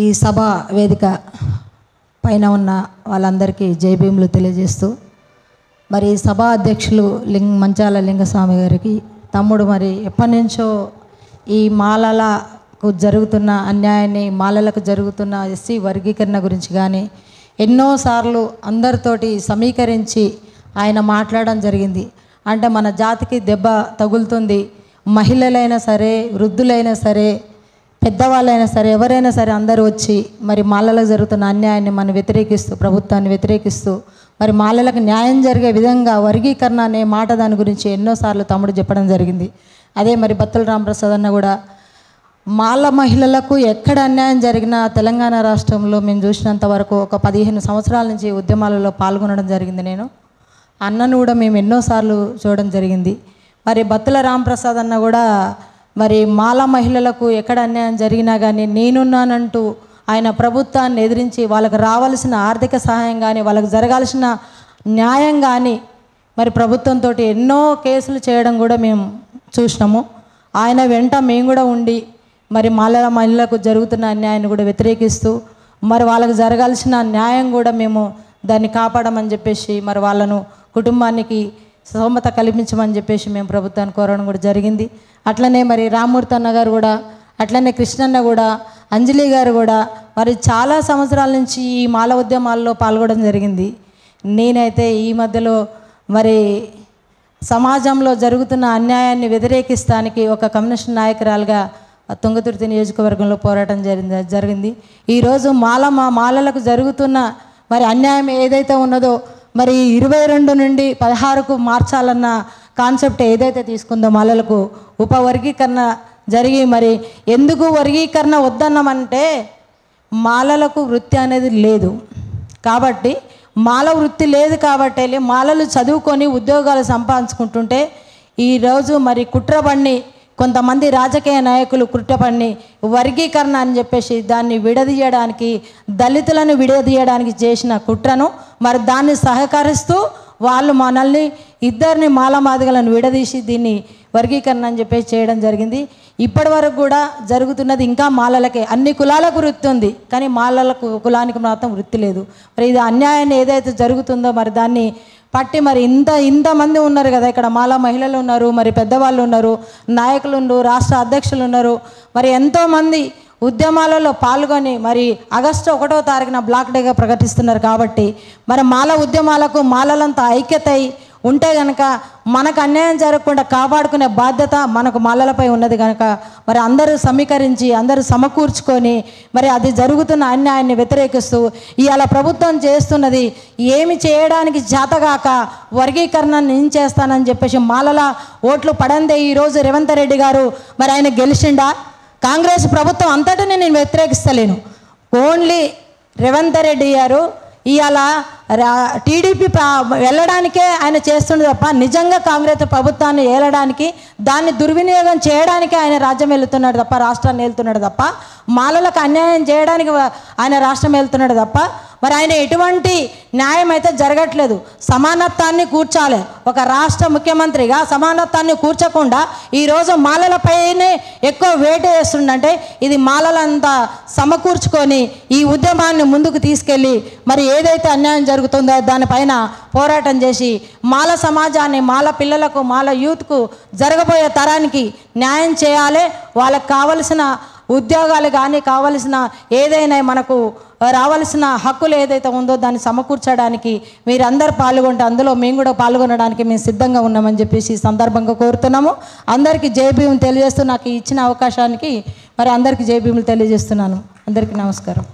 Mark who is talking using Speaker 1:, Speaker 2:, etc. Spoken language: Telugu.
Speaker 1: ఈ సభా వేదిక పైన ఉన్న వాళ్ళందరికీ జైభీములు తెలియజేస్తూ, మరి సభా అధ్యక్షులు మంచాల లింగస్వామి గారికి తమ్ముడు మరి ఎప్పటి నుంచో ఈ మాలలకు జరుగుతున్న అన్యాయాన్ని, మాలలకు జరుగుతున్న ఎస్సీ వర్గీకరణ గురించి కానీ ఎన్నోసార్లు అందరితోటి సమీకరించి ఆయన మాట్లాడడం జరిగింది. అంటే మన జాతికి దెబ్బ తగులుతుంది, మహిళలైనా సరే, వృద్ధులైనా సరే, పెద్దవాళ్ళైనా సరే, ఎవరైనా సరే అందరూ వచ్చి మరి మాలలకు జరుగుతున్న అన్యాయాన్ని మనం వ్యతిరేకిస్తూ, ప్రభుత్వాన్ని వ్యతిరేకిస్తూ మరి మాలలకు న్యాయం జరిగే విధంగా వర్గీకరణ అనే మాట దాని గురించి ఎన్నోసార్లు తమ్ముడు చెప్పడం జరిగింది. అదే మరి బత్తుల రామప్రసాద్ అన్న కూడా మాల మహిళలకు ఎక్కడ అన్యాయం జరిగినా తెలంగాణ రాష్ట్రంలో మేము చూసినంత వరకు ఒక 15 సంవత్సరాల నుంచి ఉద్యమాలలో పాల్గొనడం జరిగింది. నేను అన్నను కూడా మేము ఎన్నోసార్లు చూడడం జరిగింది. మరి బత్తుల రామప్రసాద్ అన్న కూడా మరి మాల మహిళలకు ఎక్కడ అన్యాయం జరిగినా కానీ నేనున్నానంటూ ఆయన ప్రభుత్వాన్ని ఎదిరించి వాళ్ళకు రావాల్సిన ఆర్థిక సహాయం కానీ, వాళ్ళకు జరగాల్సిన న్యాయం కానీ మరి ప్రభుత్వంతో ఎన్నో కేసులు చేయడం కూడా మేము చూసినాము. ఆయన వెంట మేము కూడా ఉండి మరి మాల మహిళలకు జరుగుతున్న అన్యాయాన్ని కూడా వ్యతిరేకిస్తూ మరి వాళ్ళకు జరగాల్సిన న్యాయం కూడా మేము దాన్ని కాపాడమని చెప్పేసి మరి వాళ్ళను కుటుంబానికి స్తోమత కల్పించమని చెప్పేసి మేము ప్రభుత్వాన్ని కోరడం కూడా జరిగింది. అట్లనే మరి రామ్మూర్తి అన్న గారు కూడా, అట్లనే కృష్ణన్న కూడా, అంజలి గారు కూడా మరి చాలా సంవత్సరాల నుంచి ఈ మాల ఉద్యమాల్లో పాల్గొనడం జరిగింది. నేనైతే ఈ మధ్యలో మరి సమాజంలో జరుగుతున్న అన్యాయాన్ని వ్యతిరేకిస్తానికి ఒక కమ్యూనిస్ట్ నాయకురాలుగా తుంగతుర్తి నియోజకవర్గంలో పోరాటం జరిగింది. ఈరోజు మాలలకు జరుగుతున్న మరి అన్యాయం ఏదైతే ఉన్నదో మరి 22 నుండి 16కు మార్చాలన్న కాన్సెప్ట్ ఏదైతే తీసుకుందో మాలలకు ఉపవర్గీకరణ జరిగి మరి ఎందుకు వర్గీకరణ వద్దన్నామంటే మాలలకు వృత్తి అనేది లేదు కాబట్టి, మాల వృత్తి లేదు కాబట్టి మాలలు చదువుకొని ఉద్యోగాలు సంపాదించుకుంటుంటే ఈరోజు మరి కుట్రపన్ని కొంతమంది రాజకీయ నాయకులు కుట్రపన్ని వర్గీకరణ అని చెప్పేసి దాన్ని విడదీయడానికి, దళితులను విడదీయడానికి చేసిన కుట్రను మరి దాన్ని సహకరిస్తూ వాళ్ళు మనల్ని ఇద్దరిని మాలమాదిగలను విడదీసి దీన్ని వర్గీకరణ అని చెప్పేసి చేయడం జరిగింది. ఇప్పటి వరకు కూడా జరుగుతున్నది ఇంకా మాలలకే. అన్ని కులాలకు వృత్తి ఉంది కానీ మాలలకు కులానికి మాత్రం వృత్తి లేదు. మరి ఇది అన్యాయాన్ని ఏదైతే జరుగుతుందో మరి దాన్ని పట్టి మరి ఇంతమంది ఉన్నారు కదా, ఇక్కడ మాల మహిళలు ఉన్నారు, మరి పెద్దవాళ్ళు ఉన్నారు, నాయకులు ఉన్నారు, రాష్ట్ర అధ్యక్షులు ఉన్నారు, మరి ఎంతోమంది ఉద్యమాలలో పాల్గొని మరి ఆగస్టు 1వ తారీఖున బ్లాక్ డేగా ప్రకటిస్తున్నారు. కాబట్టి మరి మాల ఉద్యమాలకు మాలలంతా ఐక్యత ఉంటే కనుక మనకు అన్యాయం జరగకుండా కాపాడుకునే బాధ్యత మనకు మాలలపై ఉన్నది కనుక మరి అందరూ సమీకరించి అందరూ సమకూర్చుకొని మరి అది జరుగుతున్న అన్యాయాన్ని వ్యతిరేకిస్తూ ఇవాళ ప్రభుత్వం చేస్తున్నది ఏమి చేయడానికి చేతగాక వర్గీకరణ నేను చేస్తానని చెప్పేసి మాలల ఓట్లు పడందే ఈరోజు రేవంత్ రెడ్డి గారు మరి ఆయన గెలిచిండా? కాంగ్రెస్ ప్రభుత్వం అంతటిని నేను వ్యతిరేకిస్తలేను. ఓన్లీ రేవంత్ రెడ్డి గారు ఇవాళ టీడీపీ వెళ్ళడానికే ఆయన చేస్తుండే తప్ప నిజంగా కాంగ్రెస్ ప్రభుత్వాన్ని ఏలడానికి, దాన్ని దుర్వినియోగం చేయడానికి ఆయన రాజ్యం వెళ్తున్నాడు తప్ప, రాష్ట్రాన్ని వెళ్తున్నాడు తప్ప, మాలలకు అన్యాయం చేయడానికి ఆయన రాష్ట్రం వెళ్తున్నాడు తప్ప మరి ఆయన ఎటువంటి న్యాయం అయితే జరగట్లేదు. సమానత్వాన్ని కూర్చాలి. ఒక రాష్ట్ర ముఖ్యమంత్రిగా సమానత్వాన్ని కూర్చకుండా ఈరోజు మాలలపైనే ఎక్కువ వేటు వేస్తుండంటే ఇది మాలలంతా సమకూర్చుకొని ఈ ఉద్యమాన్ని ముందుకు తీసుకెళ్ళి మరి ఏదైతే అన్యాయం జరుగుతుందో దానిపైన పోరాటం చేసి మాల సమాజాన్ని, మాల పిల్లలకు, మాల యూత్కు, జరగబోయే తరానికి న్యాయం చేయాలి. వాళ్ళకు కావలసిన ఉద్యోగాలు కానీ, కావలసిన ఏదైనా మనకు రావాల్సిన హక్కులు ఏదైతే ఉందో దాన్ని సమకూర్చడానికి మీరందరూ పాల్గొంటే అందులో మేము కూడా పాల్గొనడానికి మేము సిద్ధంగా ఉన్నామని చెప్పేసి ఈ సందర్భంగా కోరుతున్నాము. అందరికీ జైభీములు తెలియజేస్తూ నాకు ఇచ్చిన అవకాశానికి మరి అందరికీ జైభీములు తెలియజేస్తున్నాను. అందరికీ నమస్కారం.